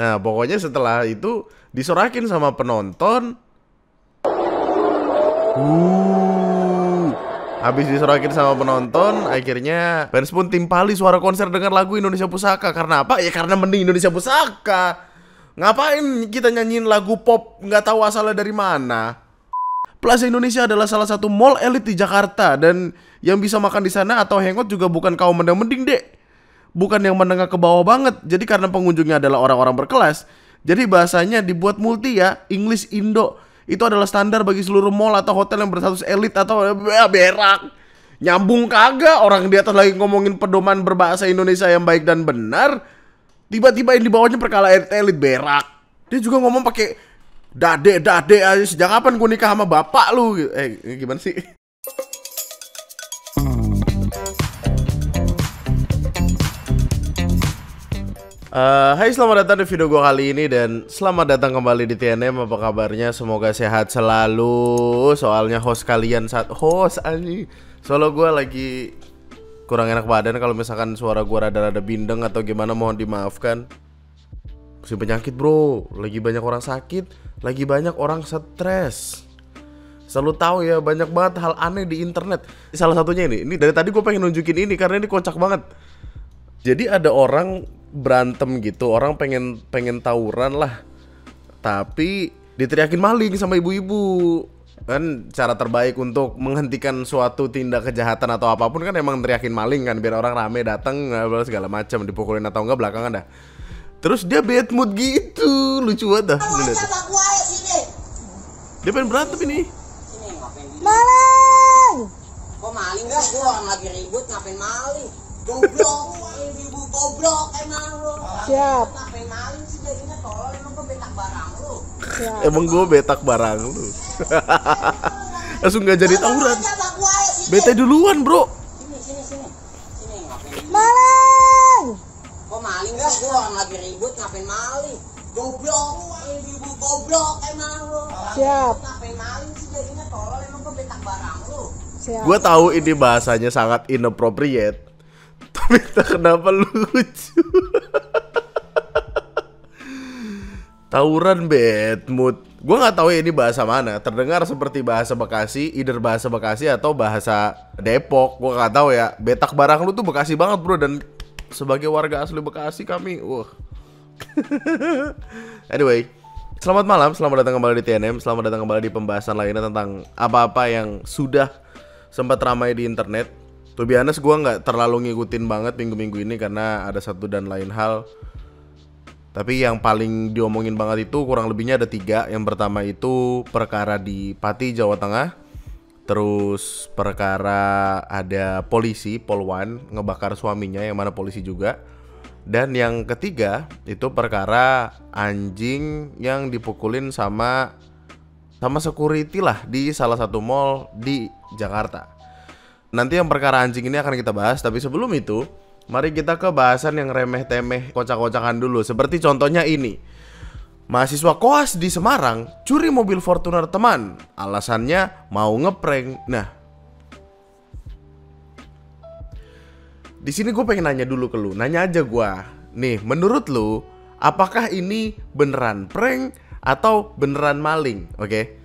Nah, pokoknya setelah itu disorakin sama penonton. Habis disorakin sama penonton, akhirnya fans pun timpali suara konser dengan lagu Indonesia Pusaka. Karena apa? Ya karena mending Indonesia Pusaka. Ngapain kita nyanyiin lagu pop nggak tahu asalnya dari mana? Plaza Indonesia adalah salah satu mall elit di Jakarta, dan yang bisa makan di sana atau hangout juga bukan kaum mending dek. Bukan yang menengah ke bawah banget. Jadi karena pengunjungnya adalah orang-orang berkelas, jadi bahasanya dibuat multi ya, English Indo. Itu adalah standar bagi seluruh mall atau hotel yang berstatus elit atau berak. Nyambung kagak, orang di atas lagi ngomongin pedoman berbahasa Indonesia yang baik dan benar, tiba-tiba yang di bawahnya perkala elit berak. Dia juga ngomong pakai dade aja. Sejak kapan gue nikah sama bapak lu? Gimana sih? Hai, selamat datang di video gue kali ini. Dan selamat datang kembali di TNM. Apa kabarnya? Semoga sehat selalu. Soalnya host kalian soalnya gue lagi kurang enak badan. Kalau misalkan suara gue rada-rada bindeng atau gimana, mohon dimaafkan. Musim penyakit bro. Lagi banyak orang sakit, lagi banyak orang stres. Selalu tahu ya, banyak banget hal aneh di internet. Salah satunya ini dari tadi gue pengen nunjukin ini karena ini kocak banget. Jadi ada orang berantem gitu, orang pengen tawuran lah, tapi diteriakin maling sama ibu-ibu. Kan cara terbaik untuk menghentikan suatu tindak kejahatan atau apapun kan emang teriakin maling kan, biar orang rame datang segala macam, dipukulin atau enggak belakangan dah. Terus dia bad mood gitu, lucu banget dah. Dia pengen berantem ini. Maling! Kok maling gak? Gue orang lagi ribut, ngapain maling? Goblok, ibu goblok emang lu. Siap. Ngapain maling sih jadinya, tolong emang gue betak barang lu. Siap. Emang gue betak barang lu. Langsung gak jadi tawuran. Bete duluan bro. Sini, ngapain? Maling! Kok maling gak? Gue orang lagi ribut, ngapain maling? Goblok, ibu goblok emang lu. Siap. Ngapain maling sih jadinya, tolong emang gue betak barang lu. Siap. Gue tahu ini bahasanya sangat inappropriate, tapi tak kenapa lucu. Tawuran bad mood. Gue nggak tahu ya ini bahasa mana. Terdengar seperti bahasa Bekasi, either bahasa Bekasi atau bahasa Depok. Gue nggak tahu ya. Betak barang lu tuh Bekasi banget bro. Dan sebagai warga asli Bekasi kami, Anyway, selamat malam, selamat datang kembali di TNM. Selamat datang kembali di pembahasan lainnya tentang apa-apa yang sudah sempat ramai di internet. To be honest, gue gak terlalu ngikutin banget minggu-minggu ini karena ada satu dan lain hal. Tapi yang paling diomongin banget itu kurang lebihnya ada 3. Yang pertama itu perkara di Pati, Jawa Tengah. Terus perkara ada polisi, Polwan, ngebakar suaminya yang mana polisi juga. Dan yang ketiga itu perkara anjing yang dipukulin sama security lah di salah satu mall di Jakarta. Nanti yang perkara anjing ini akan kita bahas, tapi sebelum itu mari kita ke bahasan yang remeh-temeh, kocak-kocakan dulu. Seperti contohnya ini. Mahasiswa koas di Semarang curi mobil Fortuner teman, alasannya mau ngeprank. Nah, di sini gue pengen nanya dulu ke lu, nanya aja gue. Nih, menurut lu, apakah ini beneran prank atau beneran maling? Oke,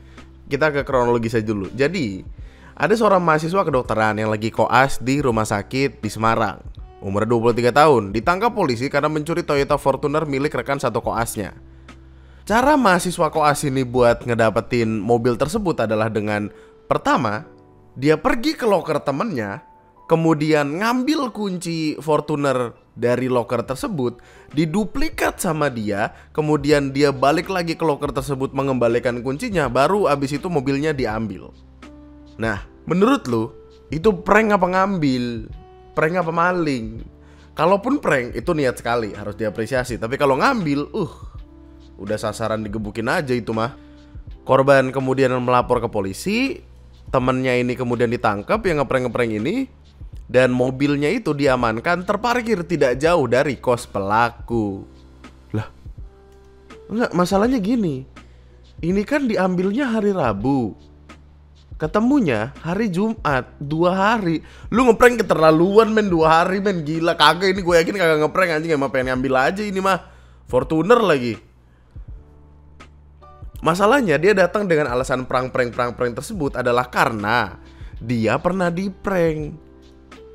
kita ke kronologis aja dulu. Jadi, ada seorang mahasiswa kedokteran yang lagi koas di rumah sakit di Semarang. Umur 23 tahun, ditangkap polisi karena mencuri Toyota Fortuner milik rekan satu koasnya. Cara mahasiswa koas ini buat ngedapetin mobil tersebut adalah dengan pertama, dia pergi ke loker temennya, kemudian ngambil kunci Fortuner dari loker tersebut, diduplikat sama dia, kemudian dia balik lagi ke loker tersebut mengembalikan kuncinya, baru abis itu mobilnya diambil. Nah, menurut lu, itu prank apa ngambil? Prank apa maling? Kalaupun prank, itu niat sekali, harus diapresiasi. Tapi kalau ngambil, udah sasaran digebukin aja itu mah. Korban kemudian melapor ke polisi, temennya ini kemudian ditangkap yang ngeprank ini, dan mobilnya itu diamankan terparkir tidak jauh dari kos pelaku. Lah, enggak, masalahnya gini. Ini kan diambilnya hari Rabu, ketemunya hari Jumat, 2 hari. Lu ngeprank keterlaluan men, 2 hari men, gila. Kagak, ini gue yakin kagak ngeprank anjing, emang pengen ngambil aja ini mah. Fortuner lagi. Masalahnya dia datang dengan alasan prank tersebut adalah karena dia pernah di prank.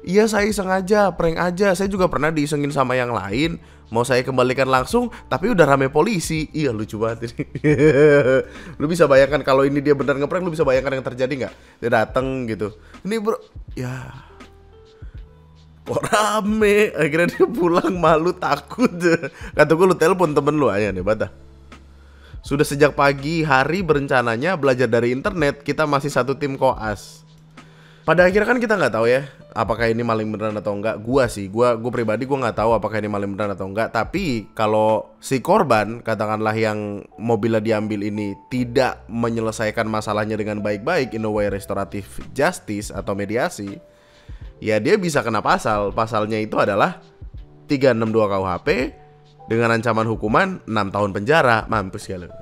Iya, saya iseng aja, prank aja. Saya juga pernah diisengin sama yang lain. Mau saya kembalikan langsung, tapi udah rame polisi. Iya, lucu banget ini. Lu bisa bayangkan kalau ini dia benar ngeprank, lu bisa bayangkan yang terjadi nggak? Dia datang gitu. Ini bro, ya kok rame. Akhirnya dia pulang malu, takut. Kata gue, lu telepon temen lu aja nih, bata. Sudah sejak pagi hari berencananya belajar dari internet. Kita masih satu tim koas. Pada akhirnya kan kita nggak tahu ya apakah ini maling beneran atau enggak. Gue pribadi gue nggak tahu apakah ini maling beneran atau enggak. Tapi kalau si korban, katakanlah yang mobilnya diambil ini, tidak menyelesaikan masalahnya dengan baik-baik, in a way restoratif justice atau mediasi, ya dia bisa kena pasal. Pasalnya itu adalah 362 KUHP dengan ancaman hukuman 6 tahun penjara. Mampus ya lu.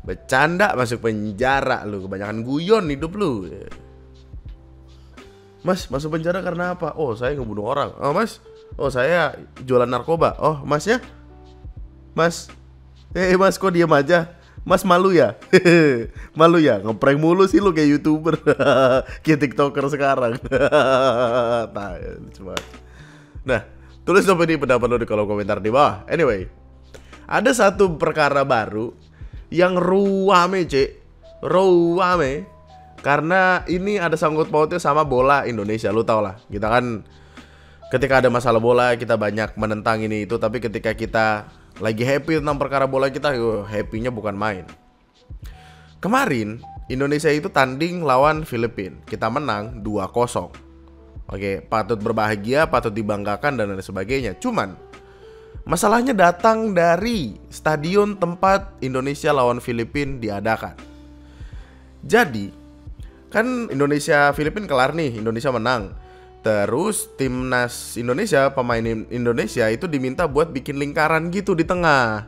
Bercanda masuk penjara lu, kebanyakan guyon hidup lu. Mas, masuk penjara karena apa? Oh, saya ngebunuh orang. Oh, mas. Oh, saya jualan narkoba. Oh, masnya? Mas. Mas, kok diem aja? Mas malu ya? Malu ya? Ngeprank mulu sih lu kayak YouTuber. Kayak TikToker sekarang. Nah, tulis dong ini pendapat lo di kolom komentar di bawah. Anyway, ada satu perkara baru yang ruame, cek. Ruame. Karena ini ada sangkut pautnya sama bola Indonesia. Lu tau lah, kita kan ketika ada masalah bola kita banyak menentang ini itu. Tapi ketika kita lagi happy tentang perkara bola kita, happy-nya bukan main. Kemarin Indonesia itu tanding lawan Filipina. Kita menang 2-0. Oke, patut berbahagia, patut dibanggakan dan lain sebagainya. Cuman masalahnya datang dari stadion tempat Indonesia lawan Filipina diadakan. Jadi kan Indonesia Filipina kelar nih, Indonesia menang. Terus timnas Indonesia, pemain Indonesia itu diminta buat bikin lingkaran gitu di tengah.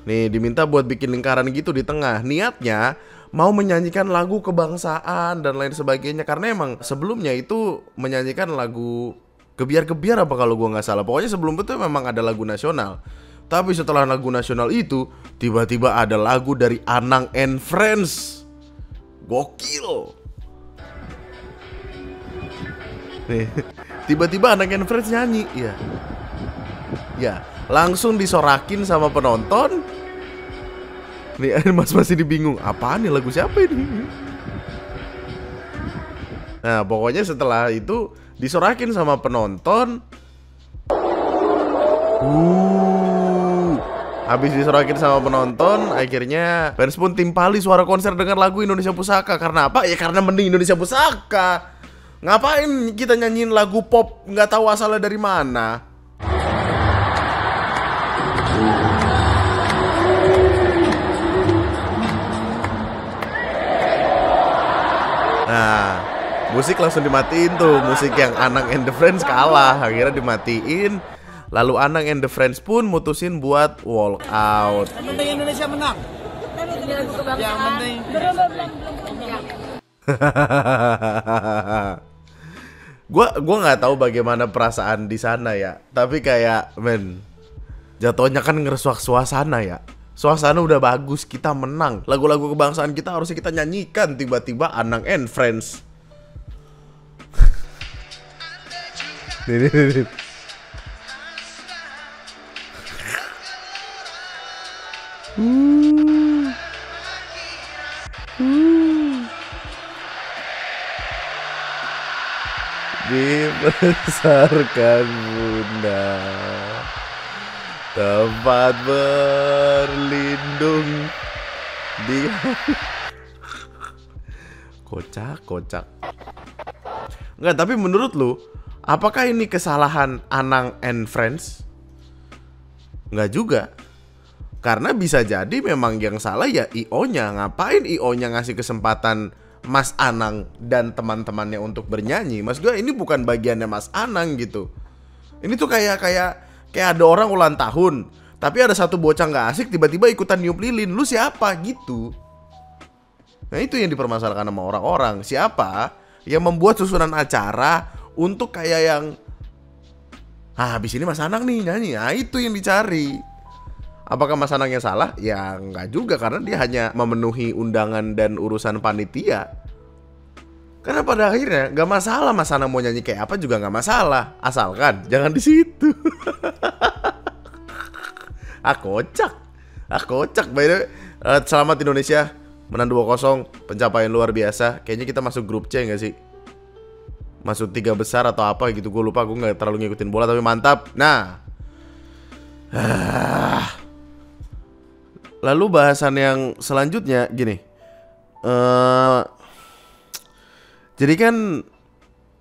Nih, diminta buat bikin lingkaran gitu di tengah. Niatnya mau menyanyikan lagu kebangsaan dan lain sebagainya. Karena emang sebelumnya itu menyanyikan lagu Gebiar-gebiar apa kalau gua nggak salah. Pokoknya sebelum itu memang ada lagu nasional. Tapi setelah lagu nasional itu, tiba-tiba ada lagu dari Anang and Friends. Gokil. Nih, tiba-tiba Anang and Friends nyanyi. Iya. Ya, langsung disorakin sama penonton. Nih, Mas masih dibingung. Apaan nih, lagu siapa ini? Nah, pokoknya setelah itu disorakin sama penonton. Habis disorakin sama penonton, akhirnya fans pun timpali suara konser dengan lagu Indonesia Pusaka. Karena apa? Ya karena mending Indonesia Pusaka. Ngapain kita nyanyiin lagu pop nggak tahu asalnya dari mana? Nah, musik langsung dimatiin tuh. Musik yang Anang and the Friends kalah, akhirnya dimatiin. Lalu Anang and the Friends pun mutusin buat walk out. Yang penting Indonesia menang. Yang penting. Gua nggak tahu bagaimana perasaan di sana ya. Tapi kayak jatuhnya kan ngerusak suasana ya. Suasana udah bagus, kita menang. Lagu-lagu kebangsaan kita harusnya kita nyanyikan. Tiba-tiba Anang and Friends. Dibesarkan bunda, tempat berlindung di kocak. Enggak, tapi menurut lu, apakah ini kesalahan Anang and Friends? Enggak juga. Karena bisa jadi memang yang salah ya IO-nya. Ngapain IO-nya ngasih kesempatan Mas Anang dan teman-temannya untuk bernyanyi? Mas gue ini bukan bagiannya Mas Anang gitu. Ini tuh kayak ada orang ulang tahun, tapi ada satu bocah nggak asik tiba-tiba ikutan niup lilin. Lu siapa gitu? Nah itu yang dipermasalahkan sama orang-orang. Siapa yang membuat susunan acara untuk kayak yang habis ini Mas Anang nih nyanyi? Nah itu yang dicari. Apakah Mas Anang yang salah? Ya nggak juga, karena dia hanya memenuhi undangan dan urusan panitia. Karena pada akhirnya nggak masalah Mas Anang mau nyanyi kayak apa juga nggak masalah, asalkan jangan di situ. Kocak. By the way, selamat Indonesia menang 2-0, pencapaian luar biasa. Kayaknya kita masuk grup C nggak sih? Masuk 3 besar atau apa gitu, gue lupa, gue nggak terlalu ngikutin bola tapi mantap. Nah, lalu bahasan yang selanjutnya gini, jadi kan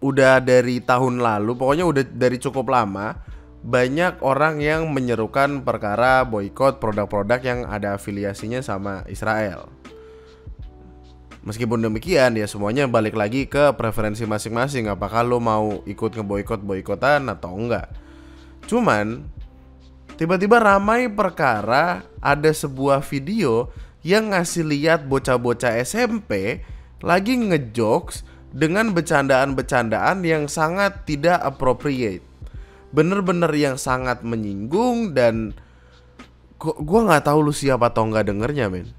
udah dari tahun lalu, pokoknya udah dari cukup lama, banyak orang yang menyerukan perkara boykot produk-produk yang ada afiliasinya sama Israel. Meskipun demikian ya semuanya balik lagi ke preferensi masing-masing, apakah lo mau ikut ngeboikot-boikotan atau enggak. Cuman tiba-tiba ramai perkara ada sebuah video yang ngasih lihat bocah-bocah SMP lagi ngejokes dengan bercandaan-bercandaan yang sangat tidak appropriate. Bener-bener yang sangat menyinggung, dan gue gak tahu lu siapa atau gak dengernya, men.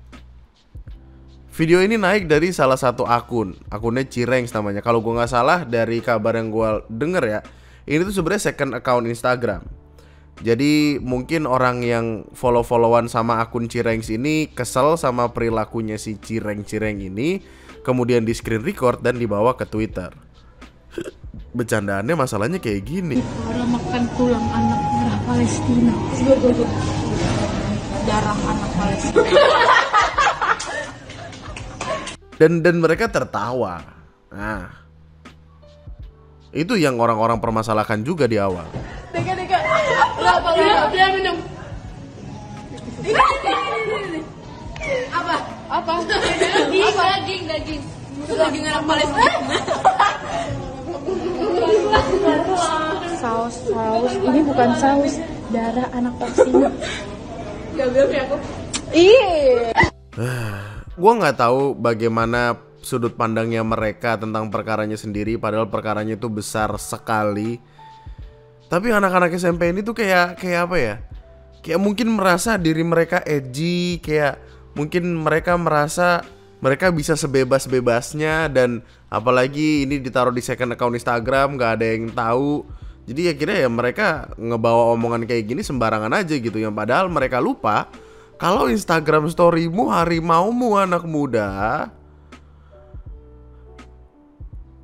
Video ini naik dari salah satu akunnya Cirengs namanya. Kalau gue gak salah dari kabar yang gue denger ya, ini tuh sebenarnya second account Instagram. Jadi mungkin orang yang follow-followan sama akun Cirengs ini kesel sama perilakunya si Cireng ini, kemudian di screen record dan dibawa ke Twitter. Bercandaannya masalahnya kayak gini. Orang makan tulang anak merah Palestina. Darah anak Palestina. Dan mereka tertawa. Nah, itu yang orang-orang permasalahkan juga di awal. Deka. Dia minum. Ini. Apa? Daging. Daging anak Palestina. Saus. Ini bukan saus, darah anak Palestina. Gak bilang ya aku. Iya. Gue nggak tahu bagaimana sudut pandangnya mereka tentang perkaranya sendiri, padahal perkaranya itu besar sekali. Tapi anak-anak SMP ini tuh kayak apa ya? Kayak mungkin merasa diri mereka edgy, kayak mungkin mereka merasa mereka bisa sebebas-bebasnya, dan apalagi ini ditaruh di second account Instagram, nggak ada yang tahu. Jadi akhirnya ya mereka ngebawa omongan kayak gini sembarangan aja gitu, yang padahal mereka lupa kalau Instagram storymu harimaumu anak muda.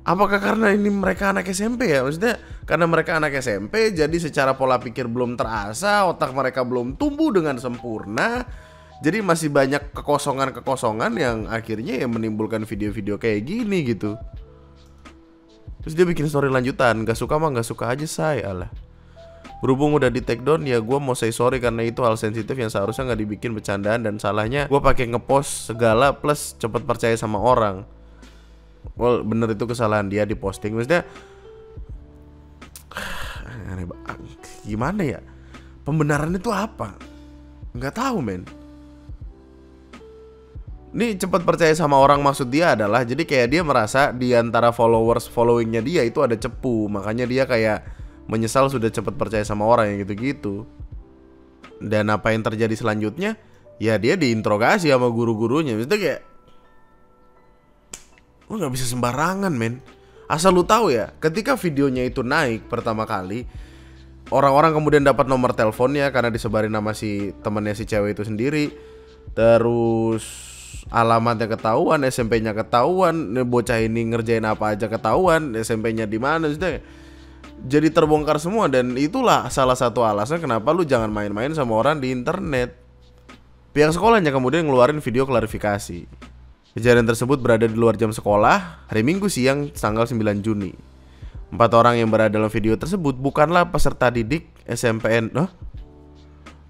Apakah karena ini mereka anak SMP ya? Maksudnya karena mereka anak SMP, jadi secara pola pikir belum terasa, otak mereka belum tumbuh dengan sempurna. Jadi masih banyak kekosongan-kekosongan yang akhirnya ya menimbulkan video-video kayak gini gitu. Terus dia bikin story lanjutan, gak suka mah gak suka aja say, alah. Berhubung udah di take down ya gue mau say sorry karena itu hal sensitif yang seharusnya gak dibikin bercandaan, dan salahnya gue pakai ngepost segala plus cepet percaya sama orang. Well, bener itu kesalahan dia di posting. Maksudnya aneh banget. Gimana ya? Pembenaran itu apa? Nggak tahu, men. Ini cepat percaya sama orang maksud dia adalah, jadi kayak dia merasa di antara followingnya dia itu ada cepu, makanya dia kayak menyesal sudah cepat percaya sama orang yang gitu-gitu. Dan apa yang terjadi selanjutnya? Ya dia diinterogasi sama guru-gurunya. Maksudnya kayak lu gak bisa sembarangan, men. Asal lu tahu ya, ketika videonya itu naik pertama kali, orang-orang kemudian dapat nomor teleponnya karena disebarin nama si temennya si cewek itu sendiri. Terus alamatnya ketahuan, SMP-nya ketahuan, bocah ini ngerjain apa aja ketahuan, SMP-nya di mana, jadi terbongkar semua. Dan itulah salah satu alasan kenapa lu jangan main-main sama orang di internet. Pihak sekolahnya kemudian ngeluarin video klarifikasi. Kejadian tersebut berada di luar jam sekolah hari Minggu siang tanggal 9 Juni. 4 orang yang berada dalam video tersebut bukanlah peserta didik SMPN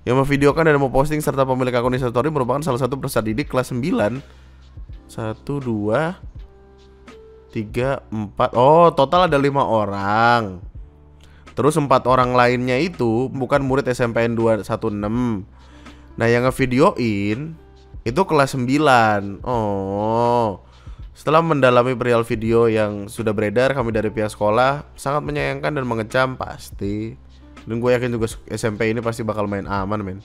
yang memvideokan dan memposting serta pemilik akun Instastory merupakan salah satu peserta didik kelas 9. 1, 2, 3, 4. Oh, total ada 5 orang. Terus 4 orang lainnya itu bukan murid SMPN 216. Nah, yang ngevideoin itu kelas 9. Oh. Setelah mendalami perihal video yang sudah beredar, kami dari pihak sekolah sangat menyayangkan dan mengecam pasti. Dan gue yakin juga SMP ini pasti bakal main aman, men.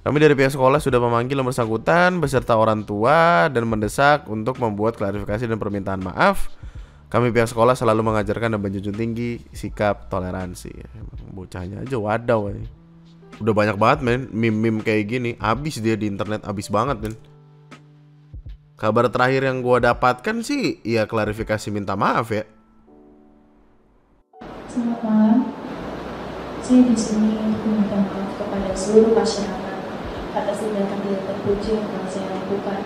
Kami dari pihak sekolah sudah memanggil yang bersangkutan beserta orang tua dan mendesak untuk membuat klarifikasi dan permintaan maaf. Kami pihak sekolah selalu mengajarkan dan menjunjung tinggi sikap toleransi. Emang bocahnya aja wadaw. Udah banyak banget men meme-meme kayak gini. Abis dia di internet, abis banget men. Kabar terakhir yang gua dapatkan sih ya klarifikasi minta maaf ya. Selamat malam. Saya di sini untuk meminta maaf kepada seluruh masyarakat atas tindakan tidak terpuji yang telah saya lakukan.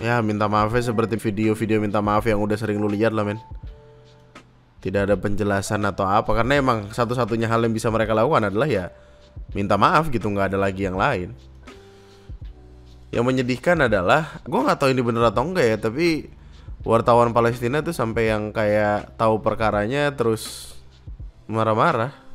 Ya minta maafnya seperti video-video minta maaf yang udah sering lu lihat lah men. Tidak ada penjelasan atau apa, karena emang satu-satunya hal yang bisa mereka lakukan adalah ya minta maaf gitu, nggak ada lagi yang lain. Yang menyedihkan adalah, gue nggak tahu ini bener atau enggak ya, tapi wartawan Palestina tuh sampai yang kayak tahu perkaranya terus marah-marah.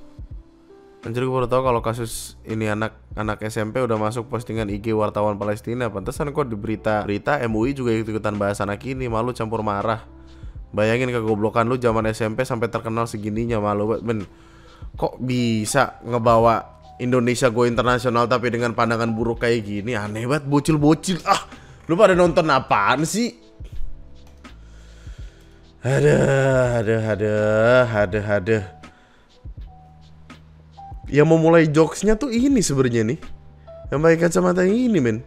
Anjir, gue baru tahu kalau kasus ini anak SMP udah masuk postingan IG wartawan Palestina. Pantesan kok di berita MUI juga ikutan bahas anak ini. Malu campur marah. Bayangin kegoblokan lu zaman SMP sampai terkenal segininya, malu banget men. Kok bisa ngebawa Indonesia go internasional tapi dengan pandangan buruk kayak gini? Aneh banget, bocil-bocil. Ah, lu pada nonton apaan sih? Aduh. Yang mau mulai jokesnya tuh ini sebenarnya nih, yang pakai kacamata yang ini men.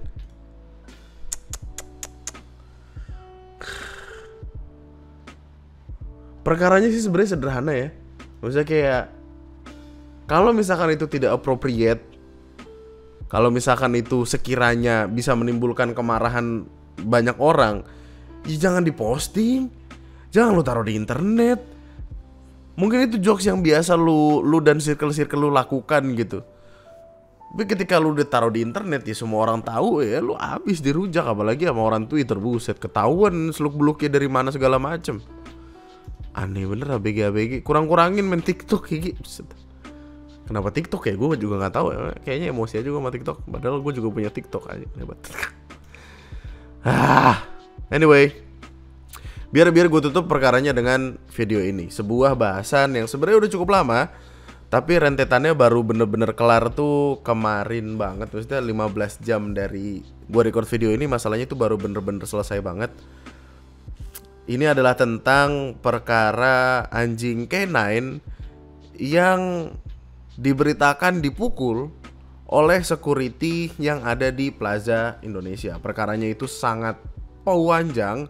Perkaranya sih sebenarnya sederhana ya. Maksudnya kayak kalau misalkan itu tidak appropriate, kalau misalkan itu sekiranya bisa menimbulkan kemarahan banyak orang, ya jangan diposting, jangan lu taruh di internet. Mungkin itu jokes yang biasa lu dan circle lu lakukan gitu. Tapi ketika lu udah taruh di internet ya semua orang tahu, ya lu abis dirujak. Apalagi sama orang Twitter, buset, ketahuan seluk-beluknya dari mana segala macem. Aneh bener, ABG. Kurang-kurangin main TikTok kayak gitu. Kenapa TikTok ya? Gue juga gak tahu ya. Kayaknya emosi aja gue sama TikTok. Padahal gue juga punya TikTok aja. Hebat. Anyway, Biar gue tutup perkaranya dengan video ini. Sebuah bahasan yang sebenarnya udah cukup lama, tapi rentetannya baru bener-bener kelar tuh kemarin banget. Maksudnya 15 jam dari gue record video ini, masalahnya tuh baru bener-bener selesai banget. Ini adalah tentang perkara anjing canine yang diberitakan dipukul oleh security yang ada di Plaza Indonesia. Perkaranya itu sangat panjang,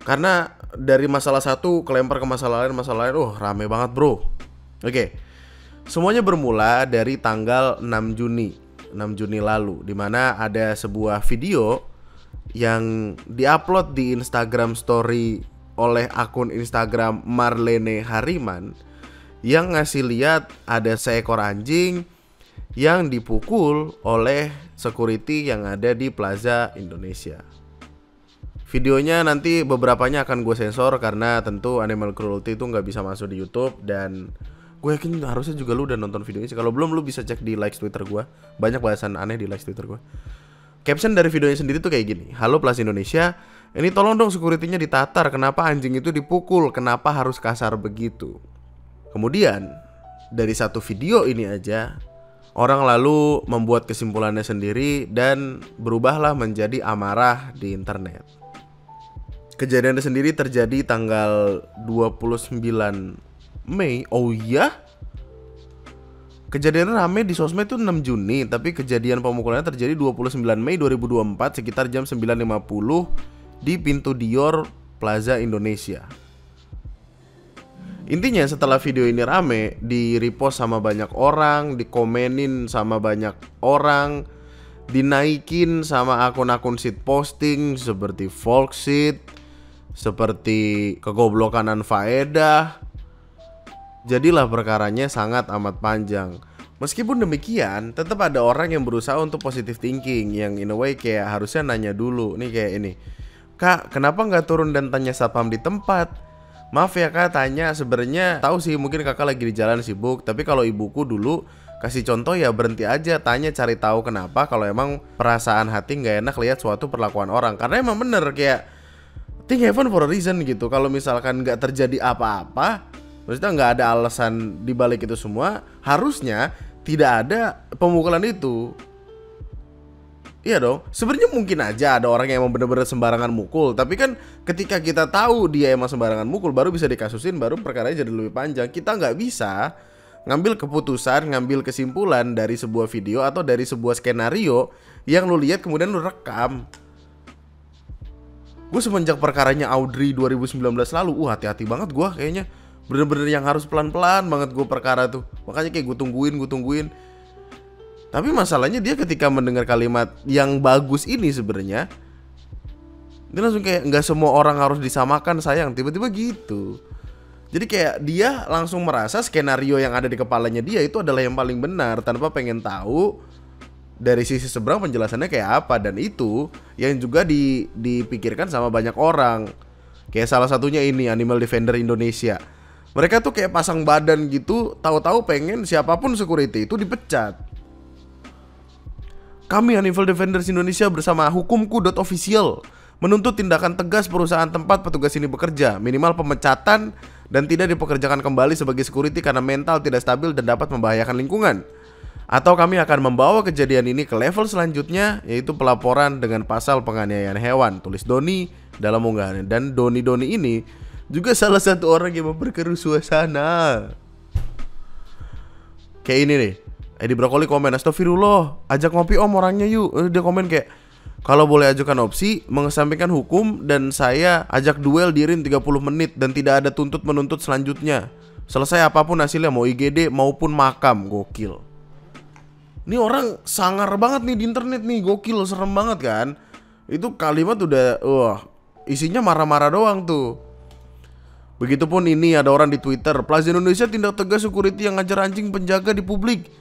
karena dari masalah satu kelempar ke masalah lain, rame banget bro. Oke. Semuanya bermula dari tanggal 6 Juni lalu, dimana ada sebuah video yang diupload di Instagram story oleh akun Instagram Marlene Hariman, yang ngasih lihat ada seekor anjing yang dipukul oleh security yang ada di Plaza Indonesia. Videonya nanti beberapanya akan gue sensor karena tentu animal cruelty itu nggak bisa masuk di YouTube, dan gue yakin harusnya juga lu udah nonton video ini. Kalau belum, lu bisa cek di likes Twitter gue. Banyak bahasan aneh di likes Twitter gue. Caption dari videonya sendiri tuh kayak gini: "Halo Plaza Indonesia, ini tolong dong security-nya ditatar. Kenapa anjing itu dipukul? Kenapa harus kasar begitu?" Kemudian dari satu video ini aja, orang lalu membuat kesimpulannya sendiri dan berubahlah menjadi amarah di internet. Kejadian sendiri terjadi tanggal 29 Mei. Oh iya? Kejadian rame di sosmed itu 6 Juni, tapi kejadian pemukulannya terjadi 29 Mei 2024 sekitar jam 9.50 di pintu Dior Plaza Indonesia. Intinya setelah video ini rame, di repost sama banyak orang, dikomenin sama banyak orang, dinaikin sama akun-akun shit posting seperti Volkshit, seperti kegoblokan Anfaedah. Jadilah perkaranya sangat amat panjang. Meskipun demikian, tetap ada orang yang berusaha untuk positive thinking, yang in a way kayak harusnya nanya dulu. Nih kayak ini, "Kak, kenapa nggak turun dan tanya satpam di tempat? Maaf ya kak, tanya, sebenarnya tahu sih mungkin kakak lagi di jalan sibuk, tapi kalau ibuku dulu kasih contoh ya berhenti aja, tanya, cari tahu kenapa kalau emang perasaan hati nggak enak lihat suatu perlakuan orang." Karena emang bener kayak think heaven for a reason gitu. Kalau misalkan nggak terjadi apa-apa, maksudnya nggak ada alasan dibalik itu semua, harusnya tidak ada pemukulan itu. Iya dong, sebenarnya mungkin aja ada orang yang emang bener-bener sembarangan mukul. Tapi kan ketika kita tahu dia emang sembarangan mukul, baru bisa dikasusin, baru perkaranya jadi lebih panjang. Kita nggak bisa ngambil keputusan, ngambil kesimpulan dari sebuah video atau dari sebuah skenario yang lu lihat kemudian lu rekam. Gue semenjak perkaranya Audrey 2019 lalu, hati-hati banget gue kayaknya. Bener-bener yang harus pelan-pelan banget gue perkara tuh. Makanya kayak gue tungguin. Tapi masalahnya dia ketika mendengar kalimat yang bagus ini sebenarnya, dia langsung kayak nggak semua orang harus disamakan sayang, tiba-tiba gitu. Jadi kayak dia langsung merasa skenario yang ada di kepalanya dia itu adalah yang paling benar tanpa pengen tahu dari sisi seberang penjelasannya kayak apa. Dan itu yang juga dipikirkan sama banyak orang. Kayak salah satunya ini Animal Defender Indonesia. Mereka tuh kayak pasang badan gitu, tahu-tahu pengen siapapun security itu dipecat. Kami Animal Defenders Indonesia bersama Hukumku.official menuntut tindakan tegas perusahaan tempat petugas ini bekerja, minimal pemecatan dan tidak dipekerjakan kembali sebagai security karena mental tidak stabil dan dapat membahayakan lingkungan. Atau kami akan membawa kejadian ini ke level selanjutnya, yaitu pelaporan dengan pasal penganiayaan hewan, tulis Doni dalam unggahannya. Dan Doni ini juga salah satu orang yang memperkeruh suasana. Kayak ini nih, Edi Brokoli komen, astagfirullah, ajak ngopi om orangnya yuk. Dia komen kayak, kalau boleh ajukan opsi, mengesampingkan hukum dan saya ajak duel di ring 30 menit dan tidak ada tuntut menuntut selanjutnya. Selesai apapun hasilnya, mau IGD maupun makam. Gokil. Ini orang sangar banget nih di internet nih, gokil, serem banget kan. Itu kalimat udah, isinya marah-marah doang tuh. Begitupun ini ada orang di Twitter, Plaza Indonesia tindak tegas security yang ngajar anjing penjaga di publik.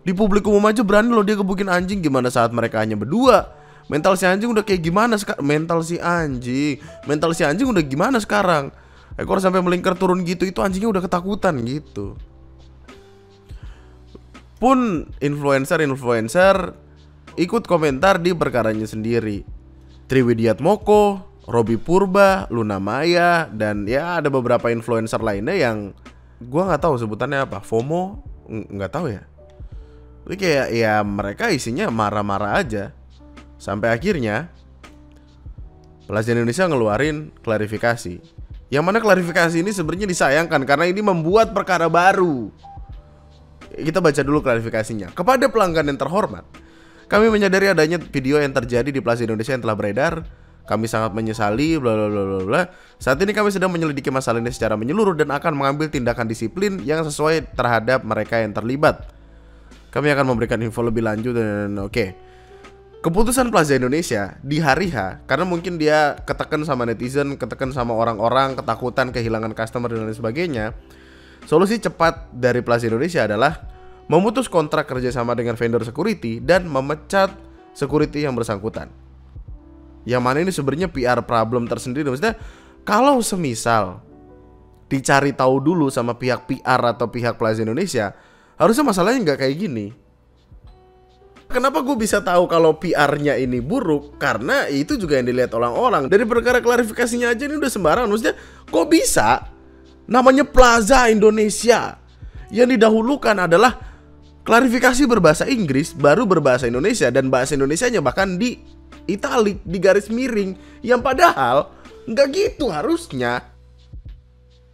Di publik umum aja berani loh dia gebukin anjing, gimana saat mereka hanya berdua? Mental si anjing udah kayak gimana sekarang? Mental si anjing udah gimana sekarang? Ekor sampai melingkar turun gitu, itu anjingnya udah ketakutan gitu. Pun influencer ikut komentar di perkaranya sendiri. Triwidiatmoko, Robby Purba, Luna Maya, dan ya ada beberapa influencer lainnya yang gua nggak tahu sebutannya apa, FOMO, nggak tahu ya. Tapi kayak ya mereka isinya marah-marah aja. Sampai akhirnya Plaza Indonesia ngeluarin klarifikasi. Yang mana klarifikasi ini sebenarnya disayangkan karena ini membuat perkara baru. Kita baca dulu klarifikasinya. Kepada pelanggan yang terhormat, kami menyadari adanya video yang terjadi di Plaza Indonesia yang telah beredar. Kami sangat menyesali bla bla bla bla. Saat ini kami sedang menyelidiki masalah ini secara menyeluruh dan akan mengambil tindakan disiplin yang sesuai terhadap mereka yang terlibat. Kami akan memberikan info lebih lanjut dan keputusan Plaza Indonesia di hari H, karena mungkin dia ketekan sama netizen, ketekan sama orang-orang, ketakutan kehilangan customer dan lain sebagainya. Solusi cepat dari Plaza Indonesia adalah memutus kontrak kerjasama dengan vendor security dan memecat security yang bersangkutan. Yang mana ini sebenarnya PR problem tersendiri. Maksudnya kalau semisal dicari tahu dulu sama pihak PR atau pihak Plaza Indonesia, harusnya masalahnya nggak kayak gini. Kenapa gue bisa tahu kalau PR-nya ini buruk? Karena itu juga yang dilihat orang-orang. Dari perkara klarifikasinya aja ini udah sembarangan. Maksudnya kok bisa namanya Plaza Indonesia, yang didahulukan adalah klarifikasi berbahasa Inggris, baru berbahasa Indonesia, dan bahasa Indonesianya bahkan di italik, di garis miring, yang padahal nggak gitu harusnya.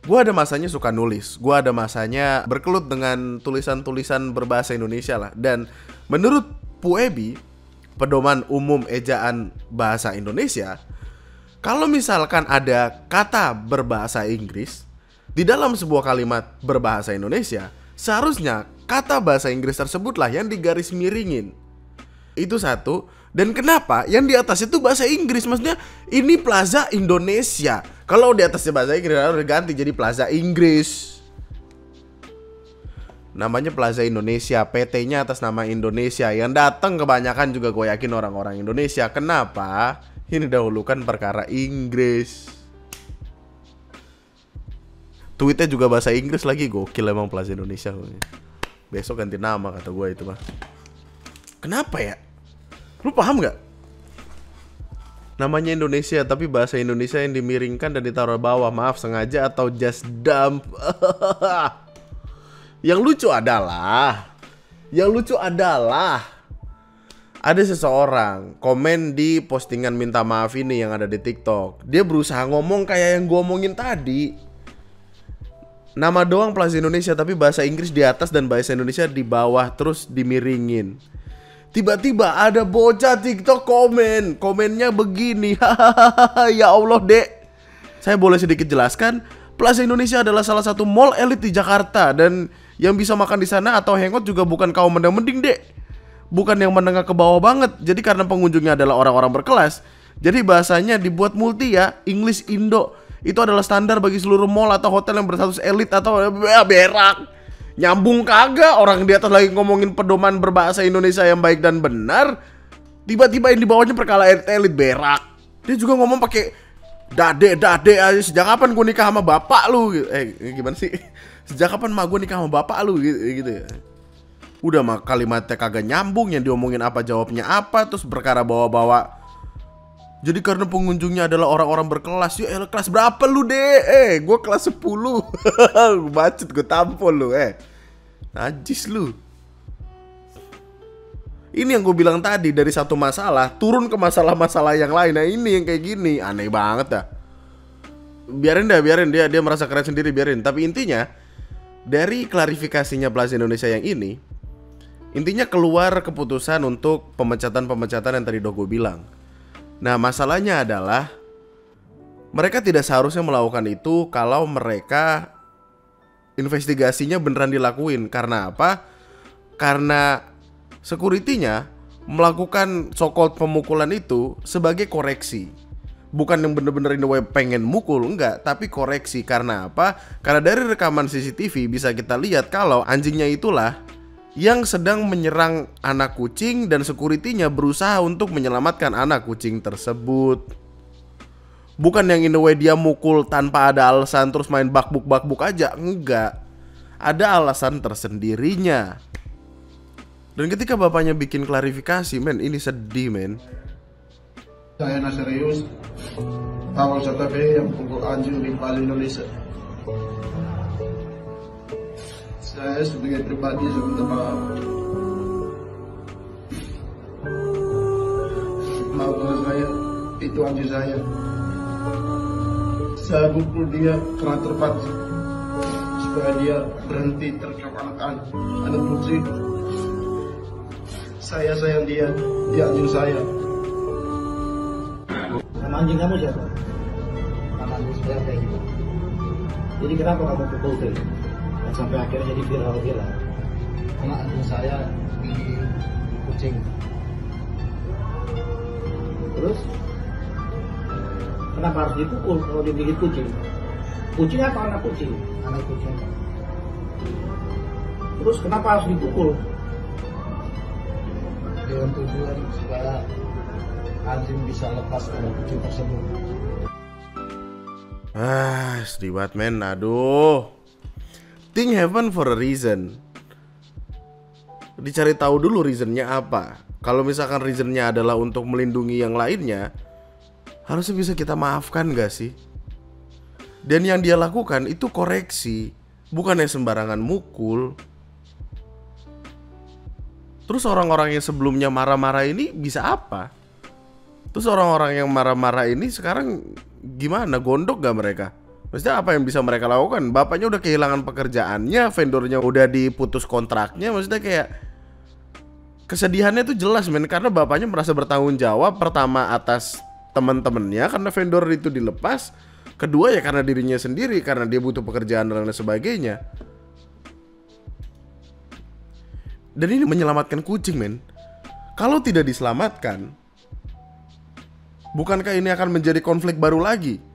Gue ada masanya suka nulis, gue ada masanya berkelut dengan tulisan-tulisan berbahasa Indonesia lah. Dan menurut PUEBI, Pedoman Umum Ejaan Bahasa Indonesia, kalau misalkan ada kata berbahasa Inggris di dalam sebuah kalimat berbahasa Indonesia, seharusnya kata bahasa Inggris tersebutlah yang digaris miringin. Itu satu. Dan kenapa yang di atas itu bahasa Inggris? Maksudnya ini Plaza Indonesia. Kalau di atasnya bahasa Inggris harus diganti jadi Plaza Inggris. Namanya Plaza Indonesia, PT-nya atas nama Indonesia. Yang datang kebanyakan juga gue yakin orang-orang Indonesia. Kenapa? Ini dahulukan perkara Inggris. Tweetnya juga bahasa Inggris lagi, gokil emang Plaza Indonesia. Besok ganti nama kata gue itu mah. Kenapa ya? Lu paham gak? Namanya Indonesia tapi bahasa Indonesia yang dimiringkan dan ditaruh bawah. Maaf sengaja atau just dump. Yang lucu adalah Ada seseorang komen di postingan minta maaf ini yang ada di TikTok. Dia berusaha ngomong kayak yang gue omongin tadi. Nama doang Plaza Indonesia, tapi bahasa Inggris di atas dan bahasa Indonesia di bawah, terus dimiringin. Tiba-tiba ada bocah TikTok komen. Komennya begini. Ya Allah, Dek. Saya boleh sedikit jelaskan, Plaza Indonesia adalah salah satu mall elit di Jakarta, dan yang bisa makan di sana atau hangout juga bukan kaum mending, Dek. Bukan yang menengah ke bawah banget. Jadi karena pengunjungnya adalah orang-orang berkelas, jadi bahasanya dibuat multi ya, English Indo. Itu adalah standar bagi seluruh mall atau hotel yang berstatus elit atau berak. Nyambung kagak, orang di atas lagi ngomongin pedoman berbahasa Indonesia yang baik dan benar, tiba-tiba yang di bawahnya perkala elit berak. Dia juga ngomong pakai dade aja. Sejak kapan gue nikah sama bapak lu? Gimana sih? Sejak kapan mak gue nikah sama bapak lu? Gitu ya. Udah mah kalimatnya kagak nyambung, yang diomongin apa jawabnya apa, terus berkara bawa-bawa. Jadi karena pengunjungnya adalah orang-orang berkelas. Ya elah, kelas berapa lu, Dek? Gue kelas 10. Bacot, gue tampol lu. Najis lu. Ini yang gue bilang tadi, dari satu masalah turun ke masalah-masalah yang lain. Nah ini yang kayak gini, aneh banget dah. Biarin dia merasa keren sendiri, biarin. Tapi intinya dari klarifikasinya Plaza Indonesia yang ini, intinya keluar keputusan untuk pemecatan yang tadi udah gue bilang. Nah masalahnya adalah mereka tidak seharusnya melakukan itu kalau mereka investigasinya beneran dilakuin. Karena apa? Karena security-nya melakukan so-called pemukulan itu sebagai koreksi. Bukan yang bener-bener ini pengen mukul, enggak, tapi koreksi. Karena apa? Karena dari rekaman CCTV bisa kita lihat kalau anjingnya itulah yang sedang menyerang anak kucing, dan security-nya berusaha untuk menyelamatkan anak kucing tersebut. Bukan yang in the way dia mukul tanpa ada alasan terus main bakbuk aja, enggak. Ada alasan tersendirinya. Dan ketika bapaknya bikin klarifikasi, men, ini sedih, men. Saya serius, awal CTP yang pukul anjing di Plaza Indonesia. Saya sebagai pribadi saya minta maaf. Maafkan saya, itu anjing saya. Saya pukul dia karena terpaksa supaya dia berhenti terkap anak kucing. Saya sayang dia anjing saya. Nama anjing kamu siapa? Nama anjing saya kayak gitu. Jadi kenapa kamu pukul dia? Dan sampai akhirnya jadi viral. Karena anjing saya di kucing. Terus? Kenapa harus dipukul kalau digigit kucing? Kucing atau anak kucing? Anak kucing. Terus kenapa harus dipukul? Dengan tujuan supaya anjing bisa lepas dari kucing tersebut. Sedih banget, men. Aduh. Thing happen for a reason. Dicari tahu dulu reasonnya apa. Kalau misalkan reasonnya adalah untuk melindungi yang lainnya, harusnya bisa kita maafkan gak sih? Dan yang dia lakukan itu koreksi, bukannya sembarangan mukul. Terus orang-orang yang sebelumnya marah-marah ini bisa apa? Terus orang-orang yang marah-marah ini sekarang gimana? Gondok gak mereka? Maksudnya apa yang bisa mereka lakukan? Bapaknya udah kehilangan pekerjaannya, vendornya udah diputus kontraknya. Maksudnya kayak kesedihannya tuh jelas, men. Karena bapaknya merasa bertanggung jawab. Pertama atas teman-temannya karena vendor itu dilepas. Kedua ya karena dirinya sendiri, karena dia butuh pekerjaan dan lain sebagainya. Dan ini menyelamatkan kucing, men. Kalau tidak diselamatkan, bukankah ini akan menjadi konflik baru lagi?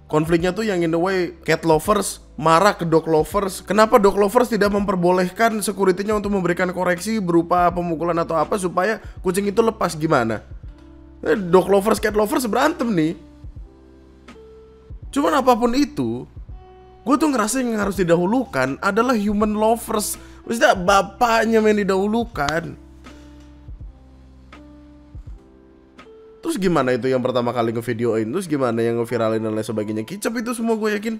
Konfliknya tuh yang in the way cat lovers marah ke dog lovers. Kenapa dog lovers tidak memperbolehkan security-nya untuk memberikan koreksi berupa pemukulan atau apa supaya kucing itu lepas? Gimana? Dog lovers, cat lovers berantem nih. Cuman apapun itu, gue tuh ngerasa yang harus didahulukan adalah human lovers. Maksudnya bapaknya yang didahulukan. Terus gimana itu yang pertama kali ngevideoin? Terus gimana yang ngeviralin dan lain sebagainya? Kicap itu semua gue yakin.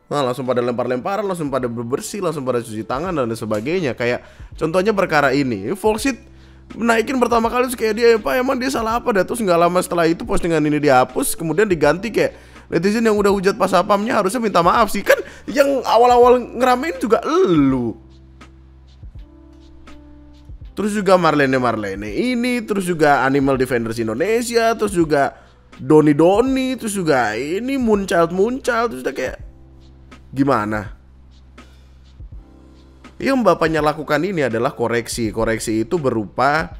Nah langsung pada lempar-lemparan, langsung pada bersih, langsung pada cuci tangan dan lain sebagainya. Kayak contohnya perkara ini Volksit naikin pertama kali terus kayak dia, Pak emang dia salah apa dah. Terus nggak lama setelah itu postingan ini dihapus, kemudian diganti kayak netizen yang udah hujat pas apamnya harusnya minta maaf sih. Kan yang awal-awal ngeramein juga elu. Terus juga Marlene ini, terus juga Animal Defenders Indonesia, terus juga Doni, terus juga ini Muncal, terus udah kayak gimana? Yang bapaknya lakukan ini adalah koreksi. Koreksi itu berupa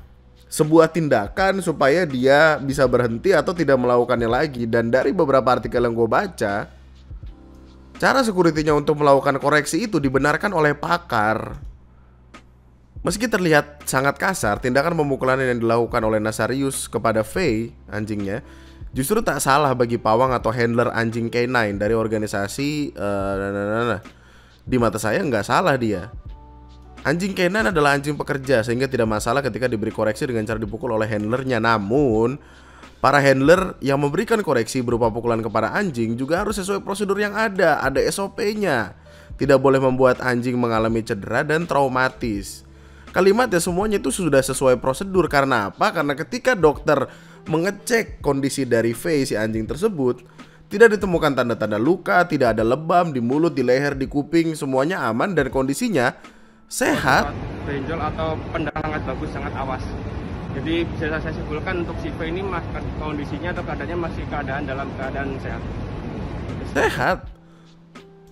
sebuah tindakan supaya dia bisa berhenti atau tidak melakukannya lagi. Dan dari beberapa artikel yang gue baca, cara security-nya untuk melakukan koreksi itu dibenarkan oleh pakar. Meski terlihat sangat kasar, tindakan pemukulan yang dilakukan oleh Nasarius kepada Faye, anjingnya, justru tak salah bagi pawang atau handler anjing K9 dari organisasi Di mata saya nggak salah dia. Anjing K9 adalah anjing pekerja sehingga tidak masalah ketika diberi koreksi dengan cara dipukul oleh handlernya. Namun, para handler yang memberikan koreksi berupa pukulan kepada anjing juga harus sesuai prosedur yang ada SOP-nya. Tidak boleh membuat anjing mengalami cedera dan traumatis. Kalimatnya semuanya itu sudah sesuai prosedur. Karena apa? Karena ketika dokter mengecek kondisi dari Faye si anjing tersebut, tidak ditemukan tanda-tanda luka, tidak ada lebam di mulut, di leher, di kuping, semuanya aman dan kondisinya sehat. Benjol atau pendarahan sangat bagus, sangat awas. Jadi bisa saya simpulkan untuk si Faye ini kondisinya atau keadaannya masih dalam keadaan sehat. Sehat.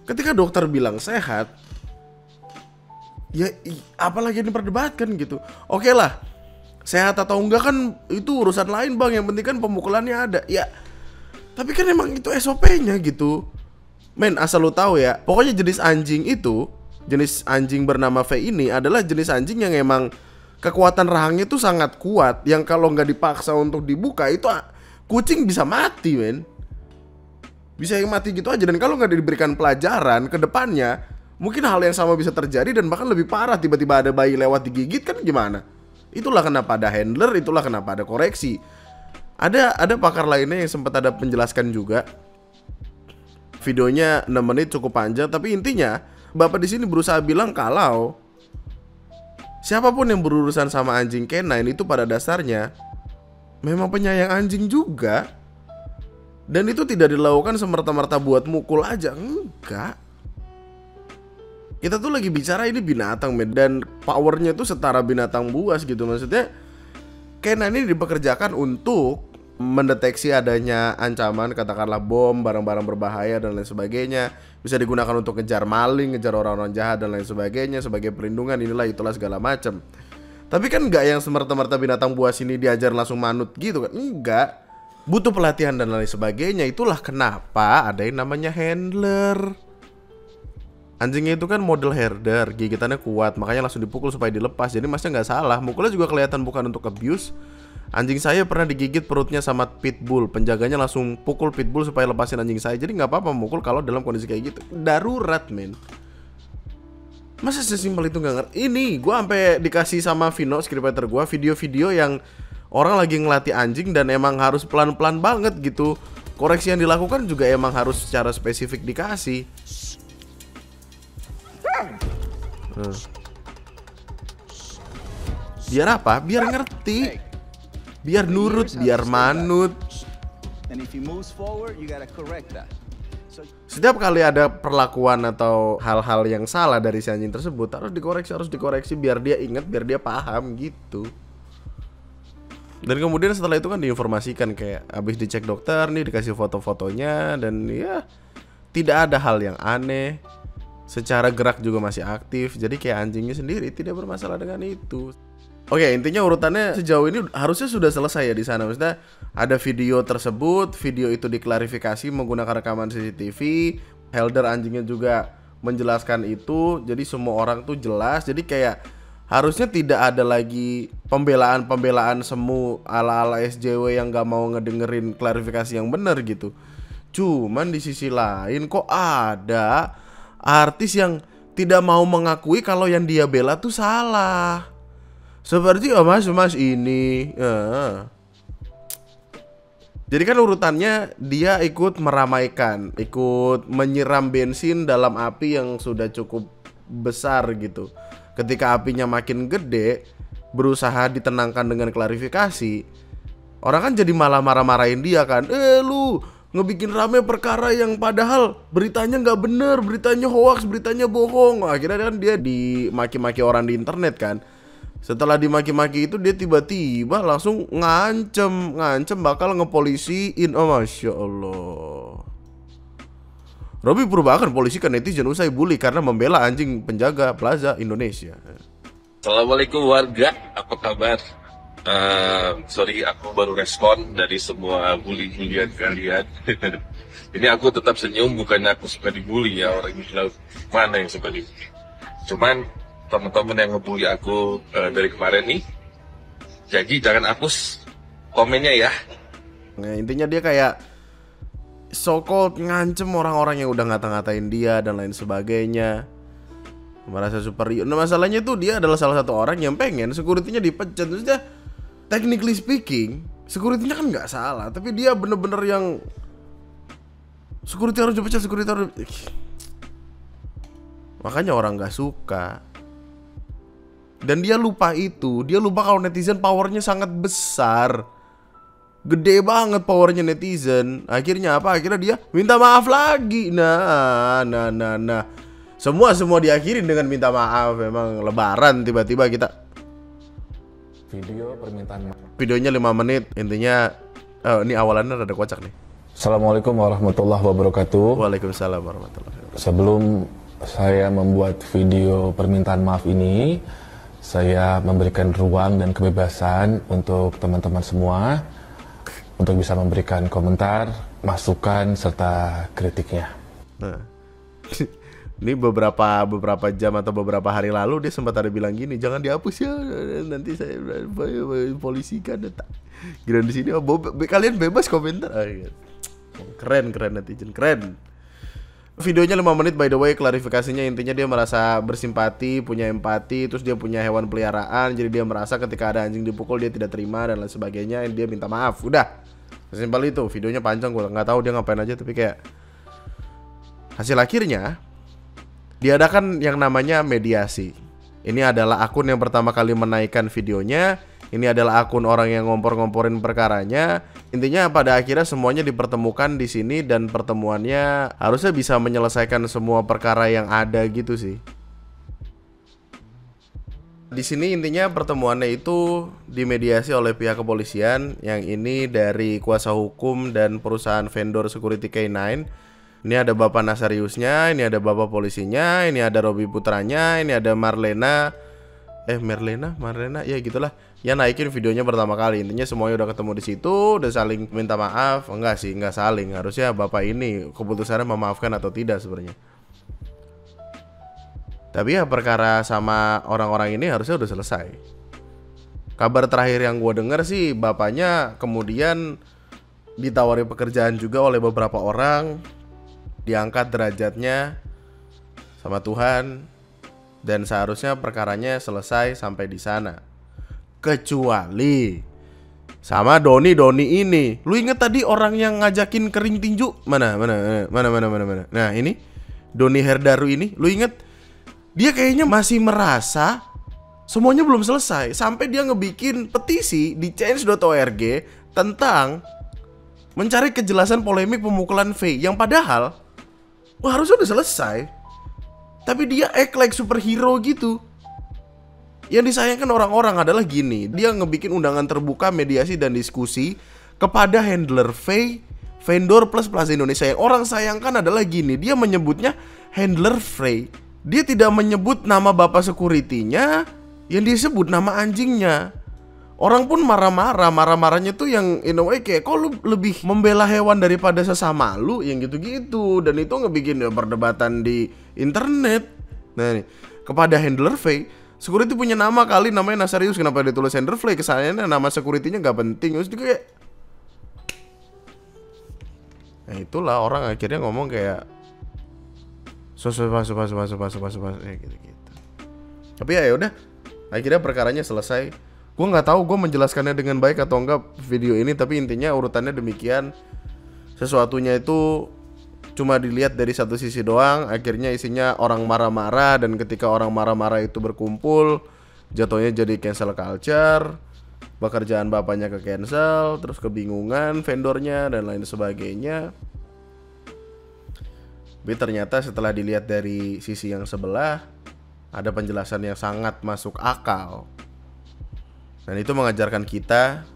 Ketika dokter bilang sehat, ya apalagi yang diperdebatkan gitu. Oke lah, sehat atau enggak kan itu urusan lain bang. Yang penting kan pemukulannya ada. Ya, tapi kan emang itu SOP-nya gitu. Men, asal lu tahu ya, pokoknya jenis anjing itu, jenis anjing bernama Faye ini adalah jenis anjing yang emang kekuatan rahangnya itu sangat kuat. Yang kalau nggak dipaksa untuk dibuka itu kucing bisa mati, men. Bisa yang mati gitu aja. Dan kalau nggak diberikan pelajaran ke depannya, mungkin hal yang sama bisa terjadi dan bahkan lebih parah. Tiba-tiba ada bayi lewat digigit kan gimana? Itulah kenapa ada handler, itulah kenapa ada koreksi. Ada pakar lainnya yang sempat ada penjelaskan juga. Videonya 6 menit cukup panjang, tapi intinya bapak di sini berusaha bilang kalau siapapun yang berurusan sama anjing K9 itu pada dasarnya memang penyayang anjing juga. Dan itu tidak dilakukan semerta-merta buat mukul aja, enggak. Kita tuh lagi bicara ini binatang, men, dan powernya tuh setara binatang buas gitu. Maksudnya K9 ini dipekerjakan untuk mendeteksi adanya ancaman, katakanlah bom, barang-barang berbahaya dan lain sebagainya. Bisa digunakan untuk ngejar maling, ngejar orang-orang jahat dan lain sebagainya, sebagai perlindungan inilah itulah segala macam. Tapi kan enggak yang semerta-merta binatang buas ini diajar langsung manut gitu kan. Enggak. Butuh pelatihan dan lain sebagainya. Itulah kenapa ada yang namanya handler. Anjingnya itu kan model herder, gigitannya kuat, makanya langsung dipukul supaya dilepas. Jadi masnya nggak salah. Mukulnya juga kelihatan bukan untuk abuse. Anjing saya pernah digigit perutnya sama pitbull. Penjaganya langsung pukul pitbull supaya lepasin anjing saya. Jadi nggak apa-apa mukul kalau dalam kondisi kayak gitu. Darurat, men. Masa sesimpel itu nggak ngerti? Ini gue sampai dikasih sama Vino, scriptwriter gue, video-video yang orang lagi ngelatih anjing dan emang harus pelan-pelan banget gitu. Koreksi yang dilakukan juga emang harus secara spesifik dikasih. Biar apa? Biar ngerti. Biar nurut, biar manut. Setiap kali ada perlakuan atau hal-hal yang salah dari si anjing tersebut harus dikoreksi biar dia ingat, biar dia paham gitu. Dan kemudian setelah itu kan diinformasikan kayak habis dicek dokter nih, dikasih foto-fotonya dan ya tidak ada hal yang aneh. Secara gerak juga masih aktif. Jadi kayak anjingnya sendiri tidak bermasalah dengan itu. Oke, intinya urutannya sejauh ini harusnya sudah selesai ya di sana. Maksudnya ada video tersebut, video itu diklarifikasi menggunakan rekaman CCTV. Helder anjingnya juga menjelaskan itu. Jadi semua orang tuh jelas. Jadi kayak harusnya tidak ada lagi pembelaan semu ala-ala SJW yang gak mau ngedengerin klarifikasi yang benar gitu. Cuman di sisi lain kok ada artis yang tidak mau mengakui kalau yang dia bela tuh salah. Seperti mas ini. Jadi kan urutannya dia ikut meramaikan, ikut menyiram bensin dalam api yang sudah cukup besar gitu. Ketika apinya makin gede, berusaha ditenangkan dengan klarifikasi, orang kan jadi malah marah-marahin dia kan. Lu ngebikin rame perkara yang padahal beritanya nggak bener, beritanya hoax, beritanya bohong. Akhirnya kan dia dimaki-maki orang di internet kan. Setelah dimaki-maki itu dia tiba-tiba langsung ngancem bakal ngepolisiin. Oh Masya Allah. Robby Purba akan polisi ke netizen usai bully karena membela anjing penjaga Plaza Indonesia. Assalamualaikum warga, apa kabar? Sorry aku baru respon dari semua bully-bulian kalian. Ini aku tetap senyum, bukannya aku suka dibully ya, orang bilang mana yang suka dibully. Cuman teman-teman yang ngebully aku dari kemarin nih, jadi jangan hapus komennya ya. Nah intinya dia kayak so-called ngancem orang-orang yang udah ngata-ngatain dia dan lain sebagainya, merasa superior. Nah masalahnya tuh dia adalah salah satu orang yang pengen security-nya dipecat. Terus dia, technically speaking, security-nya kan nggak salah, tapi dia bener-bener yang security harus dipecat, security harus. Makanya orang nggak suka. Dan dia lupa itu, dia lupa kalau netizen powernya sangat besar. Gede banget powernya netizen. Akhirnya apa? Akhirnya dia minta maaf lagi. Nah. Semua diakhirin dengan minta maaf. Emang lebaran tiba-tiba kita video permintaan maaf. Videonya 5 menit. Intinya ini awalannya rada kocak nih. Assalamualaikum warahmatullahi wabarakatuh. Waalaikumsalam warahmatullahi wabarakatuh. Sebelum saya membuat video permintaan maaf ini, saya memberikan ruang dan kebebasan untuk teman-teman semua untuk bisa memberikan komentar, masukan, serta kritiknya. Nah, ini beberapa jam atau beberapa hari lalu dia sempat ada bilang gini, jangan dihapus ya, nanti saya polisikan. Gila di sini, kalian bebas komentar. Keren netizen, keren. Videonya 5 menit by the way, klarifikasinya intinya dia merasa bersimpati, punya empati, terus dia punya hewan peliharaan, jadi dia merasa ketika ada anjing dipukul dia tidak terima dan lain sebagainya, dia minta maaf. Udah, sesimpel itu. Videonya panjang, gue nggak tahu dia ngapain aja, tapi kayak hasil akhirnya diadakan yang namanya mediasi. Ini adalah akun yang pertama kali menaikkan videonya. Ini adalah akun orang yang ngompor-ngomporin perkaranya. Intinya pada akhirnya semuanya dipertemukan di sini dan pertemuannya harusnya bisa menyelesaikan semua perkara yang ada gitu sih. Di sini intinya pertemuannya itu dimediasi oleh pihak kepolisian, yang ini dari kuasa hukum dan perusahaan vendor security K9. Ini ada Bapak Nasariusnya, ini ada Bapak polisinya, ini ada Robby putranya, ini ada Marlena, ya gitulah. Ya naikin videonya pertama kali. Intinya semuanya udah ketemu di situ, udah saling minta maaf. Enggak sih, enggak saling. Harusnya Bapak ini keputusannya memaafkan atau tidak sebenarnya. Tapi ya perkara sama orang-orang ini harusnya udah selesai. Kabar terakhir yang gue denger sih, bapaknya kemudian ditawari pekerjaan juga oleh beberapa orang, diangkat derajatnya sama Tuhan, dan seharusnya perkaranya selesai sampai di sana. Kecuali sama Doni ini. Lu inget tadi orang yang ngajakin kering tinju? Mana? Nah ini Doni Herdaru ini, lu inget? Dia kayaknya masih merasa semuanya belum selesai, sampai dia ngebikin petisi di change.org tentang mencari kejelasan polemik pemukulan V, yang padahal harusnya udah selesai. Tapi dia act like superhero gitu. Yang disayangkan orang-orang adalah gini, dia ngebikin undangan terbuka mediasi dan diskusi kepada handler V, vendor plus Plaza Indonesia. Yang orang sayangkan adalah gini, dia menyebutnya handler V. Dia tidak menyebut nama bapak security-nya, yang disebut nama anjingnya. Orang pun marah-marahnya tuh yang in a way kayak, kok lu lebih membela hewan daripada sesama lu, yang gitu-gitu. Dan itu ngebikin perdebatan di internet. Nah nih, kepada handler V, security punya nama kali, namanya Nasarius, kenapa dia tulis handler V? Kesannya nama security-nya gak penting. Terus dia kayak, nah itulah orang akhirnya ngomong kayak gitu. Tapi ya udah, akhirnya perkaranya selesai. Gue nggak tahu gue menjelaskannya dengan baik atau enggak video ini, tapi intinya urutannya demikian. Sesuatunya itu cuma dilihat dari satu sisi doang. Akhirnya isinya orang marah-marah, dan ketika orang marah-marah itu berkumpul, jatuhnya jadi cancel culture, pekerjaan bapaknya ke cancel, terus kebingungan vendornya dan lain sebagainya. Tapi ternyata setelah dilihat dari sisi yang sebelah, ada penjelasan yang sangat masuk akal. Dan itu mengajarkan kita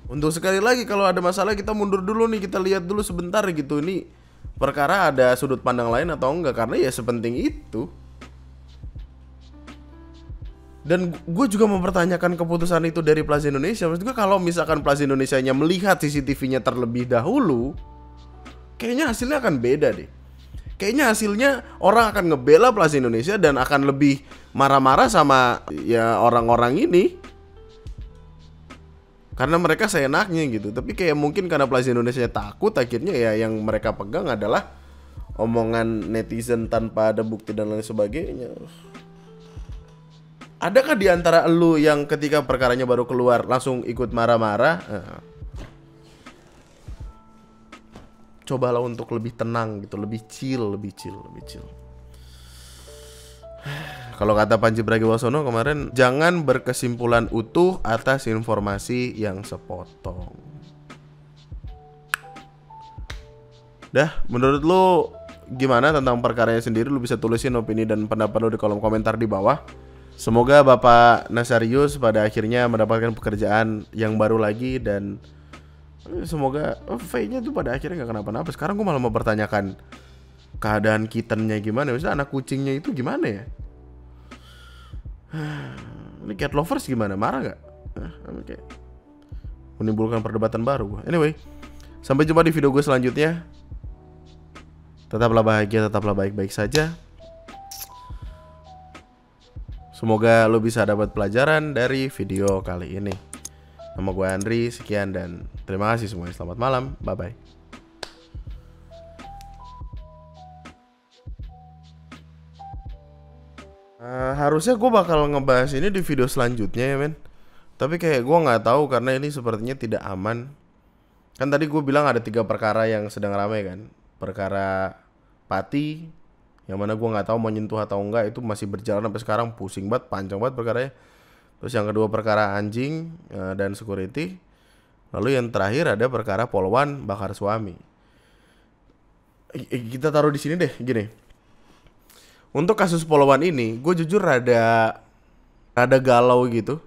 untuk sekali lagi kalau ada masalah kita mundur dulu nih, kita lihat dulu sebentar gitu, ini perkara ada sudut pandang lain atau enggak, karena ya sepenting itu. Dan gue juga mempertanyakan keputusan itu dari Plaza Indonesia. Maksud gue kalau misalkan Plaza Indonesianya melihat CCTV-nya terlebih dahulu, kayaknya hasilnya akan beda deh. Kayaknya hasilnya orang akan ngebela Plaza Indonesia dan akan lebih marah-marah sama ya orang-orang ini, karena mereka seenaknya gitu. Tapi kayak mungkin karena Plaza Indonesia takut, akhirnya ya yang mereka pegang adalah omongan netizen tanpa ada bukti dan lain sebagainya. Adakah di antara elu yang ketika perkaranya baru keluar langsung ikut marah-marah? Cobalah untuk lebih tenang gitu, lebih chill. Kalau kata Panji Pragiwaksono kemarin, jangan berkesimpulan utuh atas informasi yang sepotong. Dah, menurut lu gimana tentang perkaranya sendiri? Lu bisa tulisin opini dan pendapat lu di kolom komentar di bawah. Semoga Bapak Nasarius pada akhirnya mendapatkan pekerjaan yang baru lagi, dan semoga V-nya tuh pada akhirnya gak kenapa-napa. Sekarang gue malah mempertanyakan keadaan kittennya gimana. Maksudnya anak kucingnya itu gimana ya? Ini cat lovers gimana? Marah gak? Oke. Menimbulkan perdebatan baru. Anyway, sampai jumpa di video gue selanjutnya. Tetaplah bahagia, tetaplah baik-baik saja. Semoga lo bisa dapat pelajaran dari video kali ini. Nama gue Andri, sekian dan terima kasih semuanya. Selamat malam, bye-bye. Harusnya gue bakal ngebahas ini di video selanjutnya ya men. Tapi kayak gue gak tahu karena ini sepertinya tidak aman. Kan tadi gue bilang ada 3 perkara yang sedang ramai kan. Perkara Pati, yang mana gue nggak tahu mau nyentuh atau enggak, itu masih berjalan sampai sekarang, pusing banget, panjang banget perkaranya. Terus yang kedua perkara anjing dan security. Lalu yang terakhir ada perkara polwan bakar suami. Kita taruh di sini deh, gini. Untuk kasus polwan ini, gue jujur rada galau gitu,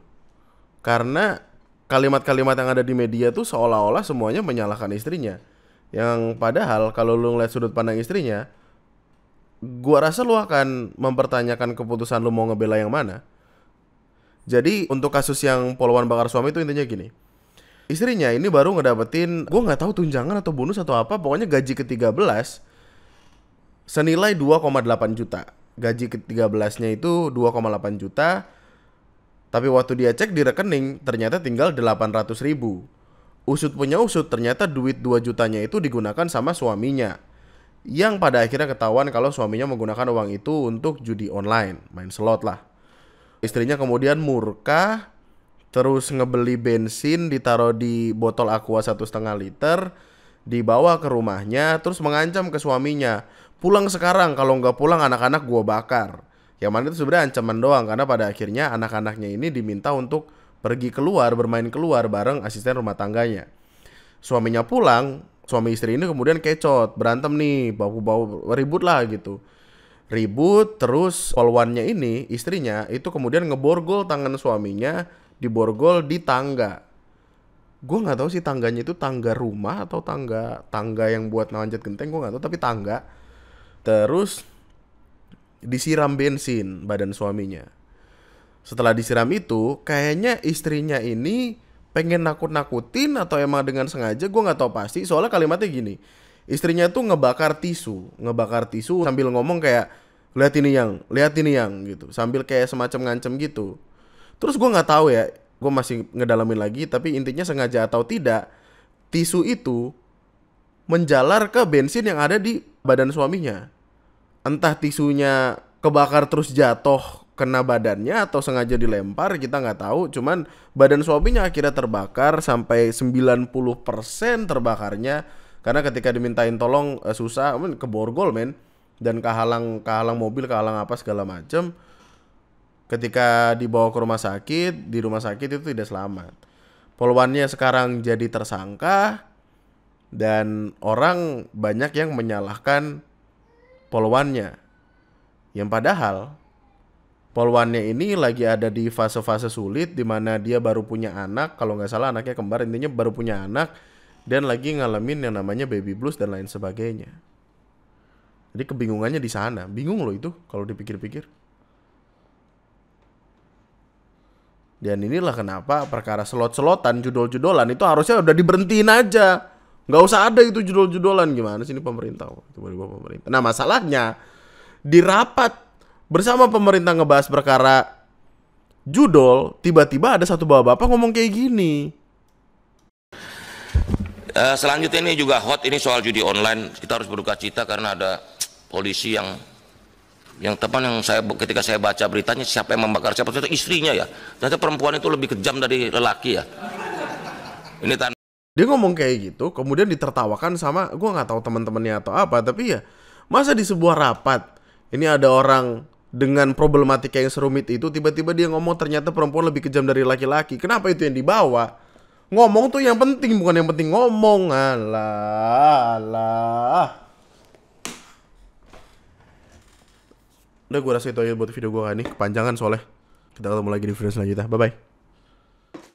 karena kalimat-kalimat yang ada di media tuh seolah-olah semuanya menyalahkan istrinya. Yang padahal kalau lu ngeliat sudut pandang istrinya, gua rasa lu akan mempertanyakan keputusan lu mau ngebela yang mana. Jadi untuk kasus yang polwan bakar suami itu intinya gini. Istrinya ini baru ngedapetin, gua nggak tahu tunjangan atau bonus atau apa, pokoknya gaji ke-13 senilai 2,8 juta. Gaji ke-13-nya itu 2,8 juta. Tapi waktu dia cek di rekening ternyata tinggal 800.000. Usut punya usut, ternyata duit 2 jutanya itu digunakan sama suaminya, yang pada akhirnya ketahuan kalau suaminya menggunakan uang itu untuk judi online, main slot lah. Istrinya kemudian murka, terus ngebeli bensin ditaruh di botol aqua 1,5 liter, dibawa ke rumahnya, terus mengancam ke suaminya, pulang sekarang, kalau nggak pulang anak-anak gua bakar. Yang mana itu sebenarnya ancaman doang, karena pada akhirnya anak-anaknya ini diminta untuk pergi keluar, bermain keluar bareng asisten rumah tangganya. Suaminya pulang, suami istri ini kemudian kecot, berantem nih, bau-bau ribut lah gitu. Ribut, terus polwannya ini, istrinya, itu kemudian ngeborgol tangan suaminya, diborgol di tangga. Gue gak tahu sih tangganya itu tangga rumah atau tangga yang buat manjat genteng, gue gak tahu, tapi tangga. Terus disiram bensin badan suaminya. Setelah disiram itu, kayaknya istrinya ini pengen nakut-nakutin atau emang dengan sengaja, gue gak tahu pasti. Soalnya kalimatnya gini, istrinya tuh ngebakar tisu sambil ngomong kayak lihat ini yang gitu, sambil kayak semacam ngancem gitu. Terus gue nggak tahu ya, gue masih ngedalamin lagi, tapi intinya sengaja atau tidak, tisu itu menjalar ke bensin yang ada di badan suaminya. Entah tisunya kebakar terus jatuh kena badannya atau sengaja dilempar, kita nggak tahu. Cuman badan suaminya akhirnya terbakar sampai 90% terbakarnya. Karena ketika dimintain tolong susah, keborgol men, dan kehalang mobil, kehalang apa segala macem. Ketika dibawa ke rumah sakit, di rumah sakit itu tidak selamat. Polwannya sekarang jadi tersangka dan orang banyak yang menyalahkan polwannya. Yang padahal polwannya ini lagi ada di fase-fase sulit di mana dia baru punya anak, kalau nggak salah anaknya kembar, intinya baru punya anak dan lagi ngalamin yang namanya baby blues dan lain sebagainya. Jadi kebingungannya di sana. Bingung loh itu kalau dipikir-pikir. Dan inilah kenapa perkara selot-selotan, judol-judolan itu harusnya udah diberhentiin aja. Nggak usah ada itu judol-judolan. Gimana sih ini pemerintah? Tiba-tiba pemerintah. Nah masalahnya di rapat bersama pemerintah ngebahas perkara judol, tiba-tiba ada satu bapak ngomong kayak gini. Selanjutnya ini juga hot, ini soal judi online. Kita harus berduka cita karena ada polisi yang teman yang ketika saya baca beritanya siapa yang membakar siapa itu istrinya ya. Ternyata perempuan itu lebih kejam dari lelaki ya. Ini dia ngomong kayak gitu, kemudian ditertawakan sama gue nggak tahu teman-temannya atau apa, tapi ya masa di sebuah rapat ini ada orang dengan problematika yang serumit itu tiba-tiba dia ngomong ternyata perempuan lebih kejam dari laki-laki. Kenapa itu yang dibawa? Ngomong tuh yang penting, bukan yang penting ngomong. Alah. Udah gue rasa itu aja buat video gue kali ini. Kepanjangan soalnya. Kita ketemu lagi di video selanjutnya. Bye-bye.